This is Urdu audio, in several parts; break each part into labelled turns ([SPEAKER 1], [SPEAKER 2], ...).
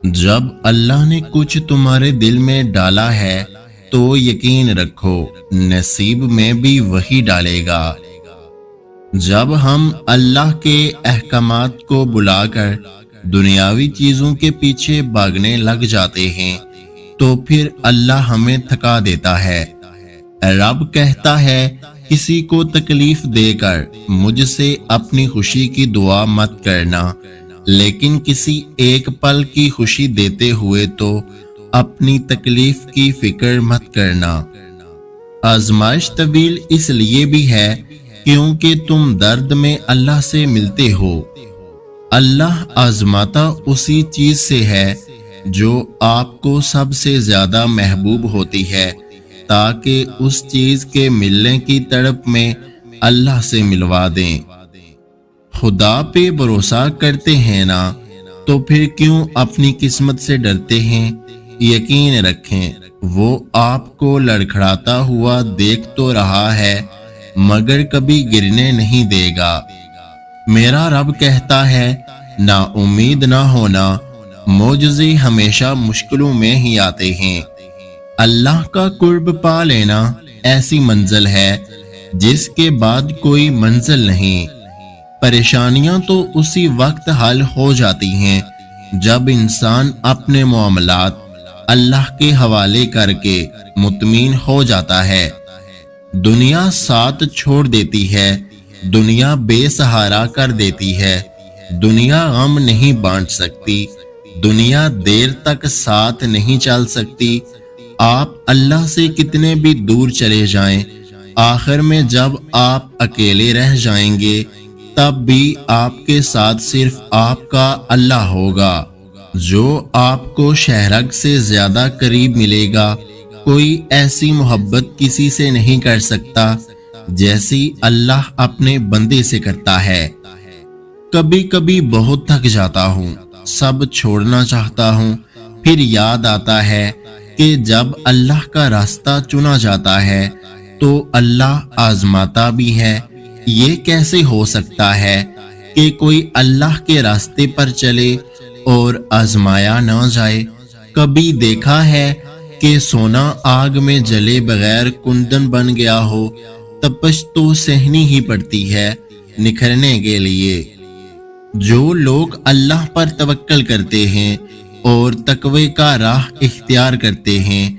[SPEAKER 1] جب اللہ نے کچھ تمہارے دل میں ڈالا ہے تو یقین رکھو نصیب میں بھی وہی ڈالے گا۔ جب ہم اللہ کے احکامات کو بلا کر دنیاوی چیزوں کے پیچھے بھاگنے لگ جاتے ہیں تو پھر اللہ ہمیں تھکا دیتا ہے۔ رب کہتا ہے کسی کو تکلیف دے کر مجھ سے اپنی خوشی کی دعا مت کرنا، لیکن کسی ایک پل کی خوشی دیتے ہوئے تو اپنی تکلیف کی فکر مت کرنا۔ آزمائش طویل اس لیے بھی ہے کیونکہ تم درد میں اللہ سے ملتے ہو۔ اللہ آزماتا اسی چیز سے ہے جو آپ کو سب سے زیادہ محبوب ہوتی ہے، تاکہ اس چیز کے ملنے کی تڑپ میں اللہ سے ملوا دیں۔ خدا پہ بھروسہ کرتے ہیں نا، تو پھر کیوں اپنی قسمت سے ڈرتے ہیں؟ یقین رکھیں وہ آپ کو لڑکھڑاتا ہوا دیکھ تو رہا ہے مگر کبھی گرنے نہیں دے گا۔ میرا رب کہتا ہے نا امید نہ ہونا، معجزے ہمیشہ مشکلوں میں ہی آتے ہیں۔ اللہ کا قرب پا لینا ایسی منزل ہے جس کے بعد کوئی منزل نہیں۔ پریشانیاں تو اسی وقت حل ہو جاتی ہیں جب انسان اپنے معاملات اللہ کے حوالے کر کے مطمئن ہو جاتا ہے۔ دنیا ساتھ چھوڑ دیتی ہے، دنیا بے سہارا کر دیتی ہے، دنیا غم نہیں بانٹ سکتی، دنیا دیر تک ساتھ نہیں چل سکتی۔ آپ اللہ سے کتنے بھی دور چلے جائیں، آخر میں جب آپ اکیلے رہ جائیں گے تب بھی آپ کے ساتھ صرف آپ کا اللہ ہوگا، جو آپ کو شہرگ سے زیادہ قریب ملے گا۔ کوئی ایسی محبت کسی سے نہیں کر سکتا جیسی اللہ اپنے بندے سے کرتا ہے۔ کبھی کبھی بہت تھک جاتا ہوں، سب چھوڑنا چاہتا ہوں، پھر یاد آتا ہے کہ جب اللہ کا راستہ چنا جاتا ہے تو اللہ آزماتا بھی ہے۔ یہ کیسے ہو سکتا ہے کہ کوئی اللہ کے راستے پر چلے اور آزمایا نہ جائے؟ کبھی دیکھا ہے کہ سونا آگ میں جلے بغیر کندن بن گیا ہو؟ تپش تو سہنی ہی پڑتی ہے نکھرنے کے لیے۔ جو لوگ اللہ پر توکل کرتے ہیں اور تقوی کا راہ اختیار کرتے ہیں،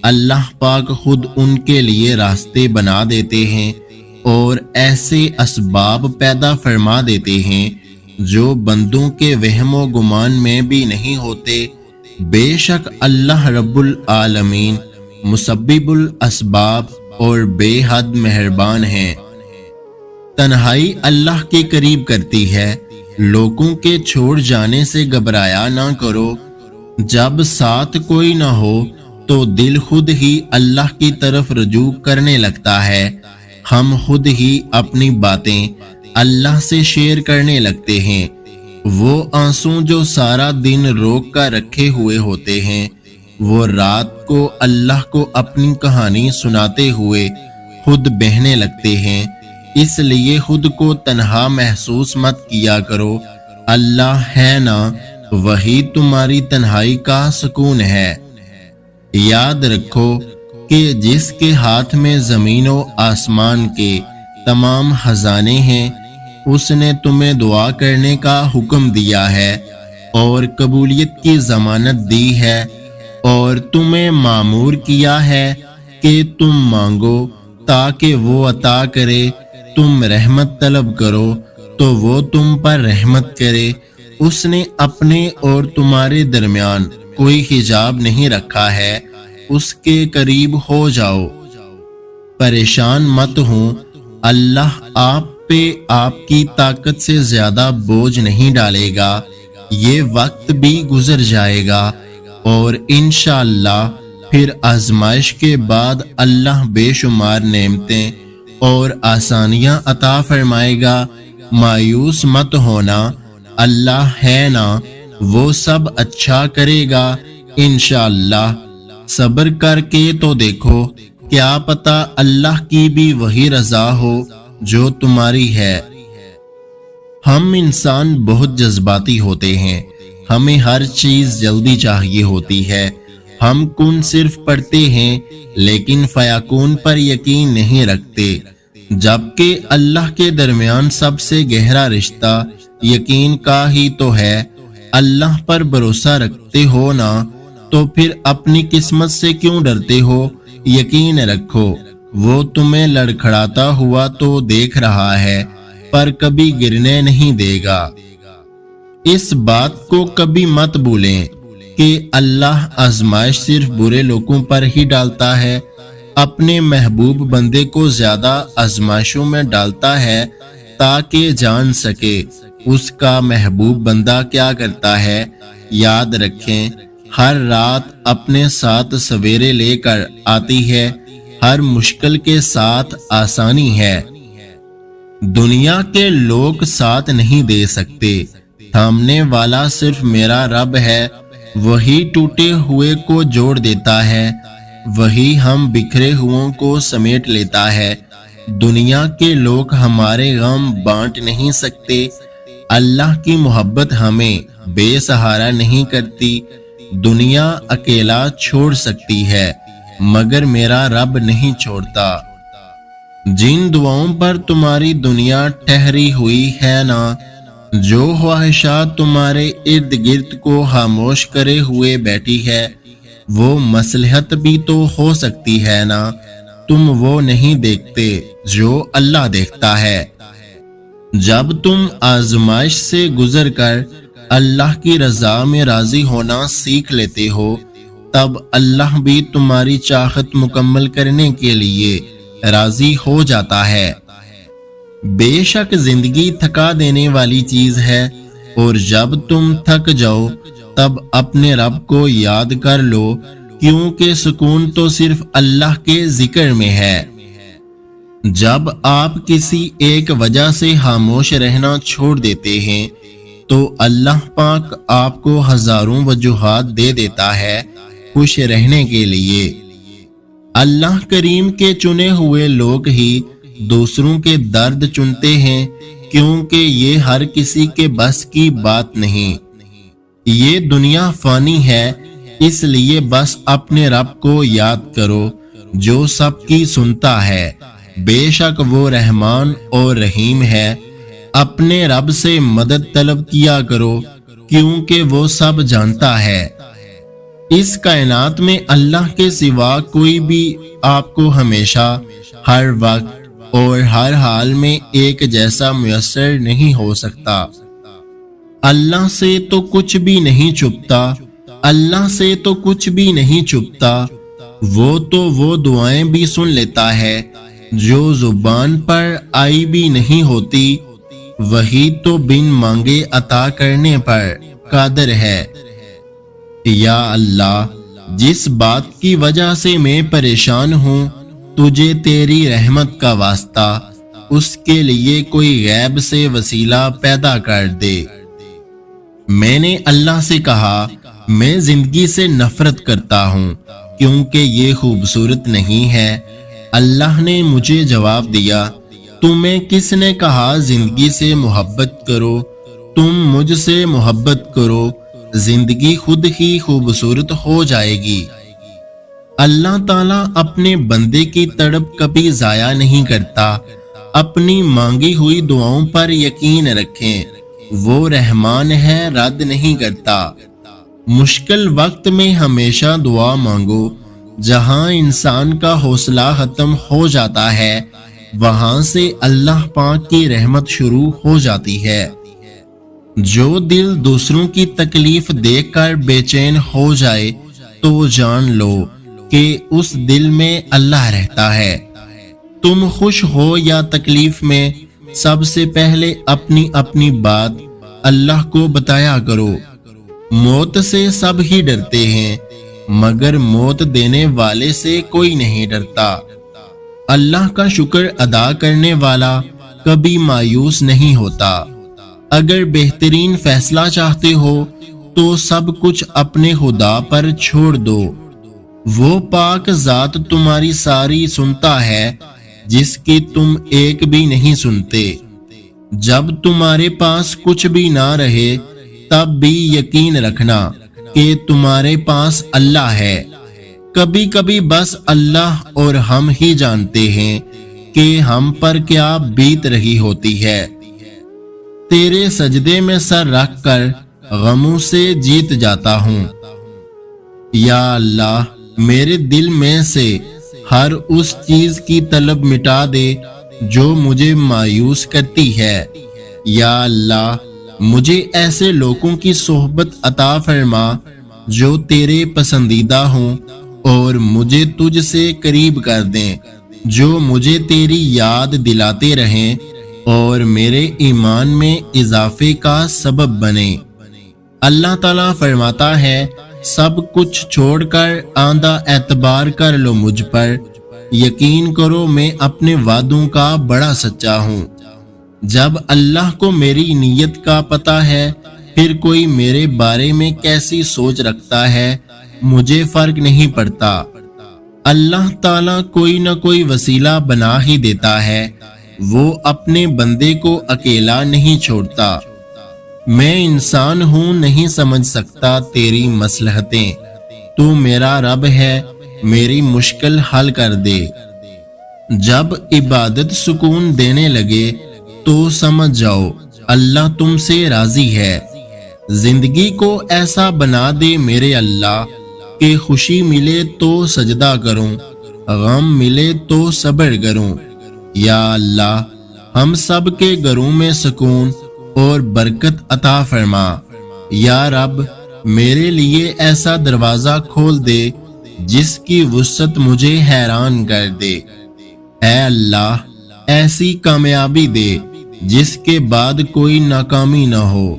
[SPEAKER 1] اللہ پاک خود ان کے لیے راستے بنا دیتے ہیں اور ایسے اسباب پیدا فرما دیتے ہیں جو بندوں کے وہم و گمان میں بھی نہیں ہوتے۔ بے شک اللہ رب العالمین مسبب الاسباب اور بے حد مہربان ہیں۔ تنہائی اللہ کے قریب کرتی ہے، لوگوں کے چھوڑ جانے سے گھبرایا نہ کرو۔ جب ساتھ کوئی نہ ہو تو دل خود ہی اللہ کی طرف رجوع کرنے لگتا ہے۔ ہم خود ہی اپنی باتیں اللہ سے شیئر کرنے لگتے ہیں۔ وہ آنسو جو سارا دن روک کر رکھے ہوئے ہوتے ہیں، وہ رات کو اللہ کو اپنی کہانی سناتے ہوئے خود بہنے لگتے ہیں۔ اس لیے خود کو تنہا محسوس مت کیا کرو، اللہ ہے نا، وہی تمہاری تنہائی کا سکون ہے۔ یاد رکھو کہ جس کے ہاتھ میں زمین و آسمان کے تمام خزانے ہیں، اس نے تمہیں دعا کرنے کا حکم دیا ہے اور قبولیت کی ضمانت دی ہے، اور تمہیں مامور کیا ہے کہ تم مانگو تاکہ وہ عطا کرے، تم رحمت طلب کرو تو وہ تم پر رحمت کرے۔ اس نے اپنے اور تمہارے درمیان کوئی حجاب نہیں رکھا ہے، اس کے قریب ہو جاؤ۔ پریشان مت ہوں، اللہ آپ پہ آپ کی طاقت سے زیادہ بوجھ نہیں ڈالے گا۔ یہ وقت بھی گزر جائے گا اور انشاءاللہ پھر آزمائش کے بعد اللہ بے شمار نعمتیں اور آسانیاں عطا فرمائے گا۔ مایوس مت ہونا، اللہ ہے نا، وہ سب اچھا کرے گا انشاءاللہ۔ صبر کر کے تو دیکھو، کیا پتہ اللہ کی بھی وہی رضا ہو جو تمہاری ہے۔ ہم انسان بہت جذباتی ہوتے ہیں، ہمیں ہر چیز جلدی چاہیے ہوتی ہے۔ ہم کن صرف پڑھتے ہیں لیکن فیکون پر یقین نہیں رکھتے، جبکہ اللہ کے درمیان سب سے گہرا رشتہ یقین کا ہی تو ہے۔ اللہ پر بھروسہ رکھتے ہو نا، تو پھر اپنی قسمت سے کیوں ڈرتے ہو؟ یقین رکھو وہ تمہیں لڑکھڑاتا ہوا تو دیکھ رہا ہے، پر کبھی گرنے نہیں دے گا۔ اس بات کو کبھی مت بھولیں کہ اللہ آزمائش صرف برے لوگوں پر ہی ڈالتا ہے۔ اپنے محبوب بندے کو زیادہ آزمائشوں میں ڈالتا ہے تاکہ جان سکے اس کا محبوب بندہ کیا کرتا ہے۔ یاد رکھیں، ہر رات اپنے ساتھ سویرے لے کر آتی ہے، ہر مشکل کے ساتھ آسانی ہے۔ دنیا کے لوگ ساتھ نہیں دے سکتے، تھامنے والا صرف میرا رب ہے۔ وہی ٹوٹے ہوئے کو جوڑ دیتا ہے، وہی ہم بکھرے ہوئوں کو سمیٹ لیتا ہے۔ دنیا کے لوگ ہمارے غم بانٹ نہیں سکتے۔ اللہ کی محبت ہمیں بے سہارا نہیں کرتی۔ دنیا اکیلا چھوڑ سکتی ہے مگر میرا رب نہیں چھوڑتا۔ جن دعاؤں پر تمہاری دنیا ٹھہری ہوئی ہے نا، جو خواہشات تمہارے ارد گرد کو خاموش کرے ہوئے بیٹھی ہے، وہ مصلحت بھی تو ہو سکتی ہے نا۔ تم وہ نہیں دیکھتے جو اللہ دیکھتا ہے۔ جب تم آزمائش سے گزر کر اللہ کی رضا میں راضی ہونا سیکھ لیتے ہو، تب اللہ بھی تمہاری چاہت مکمل کرنے کے لیے راضی ہو جاتا ہے۔ بے شک زندگی تھکا دینے والی چیز ہے، اور جب تم تھک جاؤ تب اپنے رب کو یاد کر لو، کیونکہ سکون تو صرف اللہ کے ذکر میں ہے۔ جب آپ کسی ایک وجہ سے خاموش رہنا چھوڑ دیتے ہیں تو اللہ پاک آپ کو ہزاروں وجوہات دے دیتا ہے خوش رہنے کے لیے۔ اللہ کریم کے چنے ہوئے لوگ ہی دوسروں کے درد چنتے ہیں، کیونکہ یہ ہر کسی کے بس کی بات نہیں۔ یہ دنیا فانی ہے، اس لیے بس اپنے رب کو یاد کرو جو سب کی سنتا ہے۔ بے شک وہ رحمان اور رحیم ہے۔ اپنے رب سے مدد طلب کیا کرو، کیونکہ وہ سب جانتا ہے۔ اس کائنات میں اللہ کے سوا کوئی بھی آپ کو ہمیشہ، ہر وقت اور ہر حال میں ایک جیسا میسر نہیں ہو سکتا۔ اللہ سے تو کچھ بھی نہیں چھپتا، اللہ سے تو کچھ بھی نہیں چھپتا۔ وہ تو وہ دعائیں بھی سن لیتا ہے جو زبان پر آئی بھی نہیں ہوتی، وہی تو بن مانگے عطا کرنے پر قادر ہے۔ یا اللہ، جس بات کی وجہ سے میں پریشان ہوں، تجھے تیری رحمت کا واسطہ اس کے لیے کوئی غیب سے وسیلہ پیدا کر دے۔ میں نے اللہ سے کہا، میں زندگی سے نفرت کرتا ہوں کیونکہ یہ خوبصورت نہیں ہے۔ اللہ نے مجھے جواب دیا، تمہیں کس نے کہا زندگی سے محبت کرو؟ تم مجھ سے محبت کرو، زندگی خود ہی خوبصورت ہو جائے گی۔ اللہ تعالیٰ اپنے بندے کی تڑپ کبھی ضائع نہیں کرتا۔ اپنی مانگی ہوئی دعاؤں پر یقین رکھیں، وہ رحمان ہے، رد نہیں کرتا۔ مشکل وقت میں ہمیشہ دعا مانگو۔ جہاں انسان کا حوصلہ ختم ہو جاتا ہے، وہاں سے اللہ پاک کی رحمت شروع ہو جاتی ہے۔ جو دل دوسروں کی تکلیف دیکھ کر بے چین ہو جائے تو جان لو کہ اس دل میں اللہ رہتا ہے۔ تم خوش ہو یا تکلیف میں، سب سے پہلے اپنی اپنی بات اللہ کو بتایا کرو۔ موت سے سب ہی ڈرتے ہیں، مگر موت دینے والے سے کوئی نہیں ڈرتا۔ اللہ کا شکر ادا کرنے والا کبھی مایوس نہیں ہوتا۔ اگر بہترین فیصلہ چاہتے ہو تو سب کچھ اپنے خدا پر چھوڑ دو۔ وہ پاک ذات تمہاری ساری سنتا ہے جس کی تم ایک بھی نہیں سنتے۔ جب تمہارے پاس کچھ بھی نہ رہے تب بھی یقین رکھنا کہ تمہارے پاس اللہ ہے۔ کبھی کبھی بس اللہ اور ہم ہی جانتے ہیں کہ ہم پر کیا بیت رہی ہوتی ہے۔ تیرے سجدے میں سر رکھ کر غموں سے جیت جاتا ہوں۔ یا اللہ، میرے دل میں سے ہر اس چیز کی طلب مٹا دے جو مجھے مایوس کرتی ہے۔ یا اللہ، مجھے ایسے لوگوں کی صحبت عطا فرما جو تیرے پسندیدہ ہوں، اور مجھے تجھ سے قریب کر دیں، جو مجھے تیری یاد دلاتے رہیں اور میرے ایمان میں اضافے کا سبب بنے۔ اللہ تعالیٰ فرماتا ہے، سب کچھ چھوڑ کر آندھا اعتبار کر لو مجھ پر، یقین کرو میں اپنے وعدوں کا بڑا سچا ہوں۔ جب اللہ کو میری نیت کا پتہ ہے، پھر کوئی میرے بارے میں کیسی سوچ رکھتا ہے، مجھے فرق نہیں پڑتا۔ اللہ تعالیٰ کوئی نہ کوئی وسیلہ بنا ہی دیتا ہے، وہ اپنے بندے کو اکیلا نہیں چھوڑتا۔ میں انسان ہوں، نہیں سمجھ سکتا تیری مصلحتیں، تو میرا رب ہے، میری مشکل حل کر دے۔ جب عبادت سکون دینے لگے تو سمجھ جاؤ اللہ تم سے راضی ہے۔ زندگی کو ایسا بنا دے میرے اللہ کہ خوشی ملے تو سجدہ کروں، غم ملے تو صبر کروں۔ یا اللہ، ہم سب کے گھروں میں سکون اور برکت عطا فرما۔ یا رب، میرے لیے ایسا دروازہ کھول دے جس کی وسعت مجھے حیران کر دے۔ اے اللہ، ایسی کامیابی دے جس کے بعد کوئی ناکامی نہ ہو۔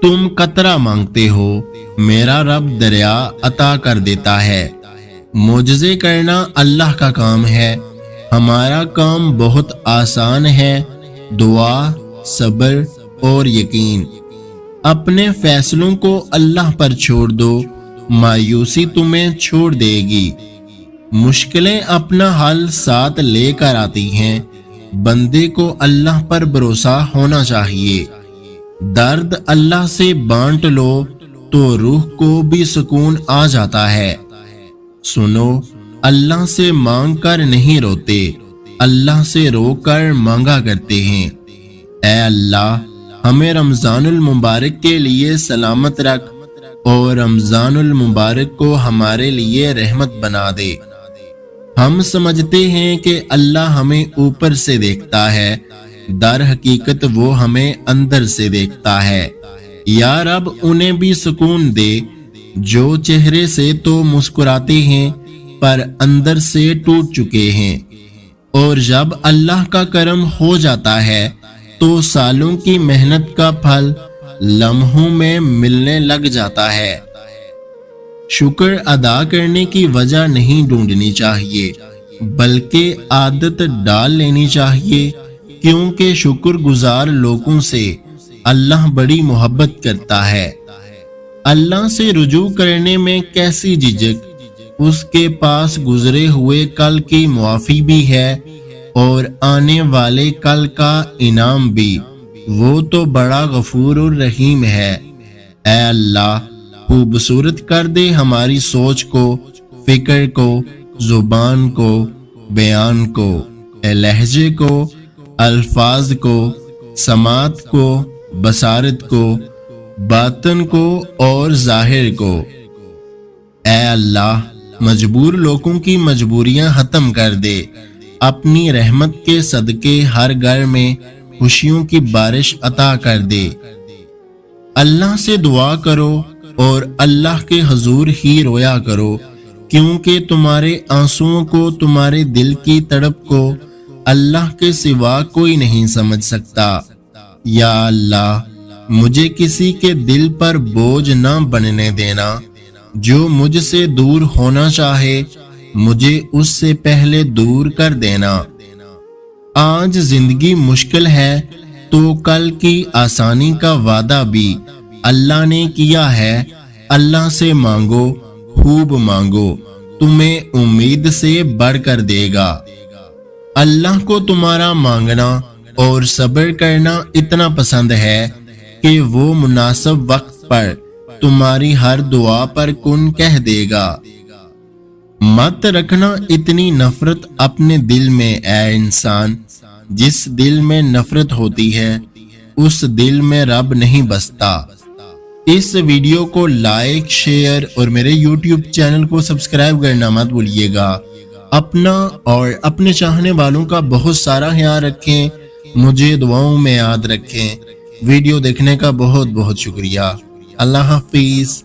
[SPEAKER 1] تم قطرہ مانگتے ہو، میرا رب دریا عطا کر دیتا ہے۔ معجزے کرنا اللہ کا کام ہے، ہمارا کام بہت آسان ہے۔ دعا، صبر اور یقین۔ اپنے فیصلوں کو اللہ پر چھوڑ دو، مایوسی تمہیں چھوڑ دے گی۔ مشکلیں اپنا حل ساتھ لے کر آتی ہیں، بندے کو اللہ پر بھروسہ ہونا چاہیے۔ درد اللہ سے بانٹ لو تو روح کو بھی سکون آ جاتا ہے۔ سنو، اللہ سے مانگ کر نہیں روتے، اللہ سے رو کر مانگا کرتے ہیں۔ اے اللہ، ہمیں رمضان المبارک کے لیے سلامت رکھ اور رمضان المبارک کو ہمارے لیے رحمت بنا دے۔ ہم سمجھتے ہیں کہ اللہ ہمیں اوپر سے دیکھتا ہے، در حقیقت وہ ہمیں اندر سے دیکھتا ہے۔ یا رب، انہیں بھی سکون دے جو چہرے سے تو مسکراتے ہیں پر اندر سے ٹوٹ چکے ہیں، اور جب اللہ کا کرم ہو جاتا ہے تو سالوں کی محنت کا پھل لمحوں میں ملنے لگ جاتا ہے۔ شکر ادا کرنے کی وجہ نہیں ڈھونڈنی چاہیے، بلکہ عادت ڈال لینی چاہیے، کیونکہ شکر گزار لوگوں سے اللہ بڑی محبت کرتا ہے۔ اللہ سے رجوع کرنے میں کیسی جھجک، اس کے پاس گزرے ہوئے کل کی معافی بھی ہے اور آنے والے کل کا انعام بھی، وہ تو بڑا غفور الرحیم ہے۔ اے اللہ، خوبصورت کر دے ہماری سوچ کو، فکر کو، زبان کو، بیان کو، لہجے کو، الفاظ کو، سماعت کو، بصارت کو، باطن کو اور ظاہر کو۔ اے اللہ، مجبور لوگوں کی مجبوریاں ختم کر دے، اپنی رحمت کے صدقے ہر گھر میں خوشیوں کی بارش عطا کر دے۔ اللہ سے دعا کرو اور اللہ کے حضور ہی رویا کرو، کیونکہ تمہارے آنسوؤں کو، تمہارے دل کی تڑپ کو اللہ کے سوا کوئی نہیں سمجھ سکتا۔ یا اللہ، مجھے کسی کے دل پر بوجھ نہ بننے دینا، جو مجھ سے دور ہونا چاہے مجھے اس سے پہلے دور کر دینا۔ آج زندگی مشکل ہے تو کل کی آسانی کا وعدہ بھی اللہ نے کیا ہے۔ اللہ سے مانگو، خوب مانگو، تمہیں امید سے بڑھ کر دے گا۔ اللہ کو تمہارا مانگنا اور صبر کرنا اتنا پسند ہے کہ وہ مناسب وقت پر تمہاری ہر دعا پر کن کہہ دے گا۔ مت رکھنا اتنی نفرت اپنے دل میں اے انسان، جس دل میں نفرت ہوتی ہے اس دل میں رب نہیں بستا۔ اس ویڈیو کو لائک، شیئر اور میرے یوٹیوب چینل کو سبسکرائب کرنا مت بھولیے گا۔ اپنا اور اپنے چاہنے والوں کا بہت سارا خیال رکھیں، مجھے دعاؤں میں یاد رکھیں۔ ویڈیو دیکھنے کا بہت بہت شکریہ۔ اللہ حافظ۔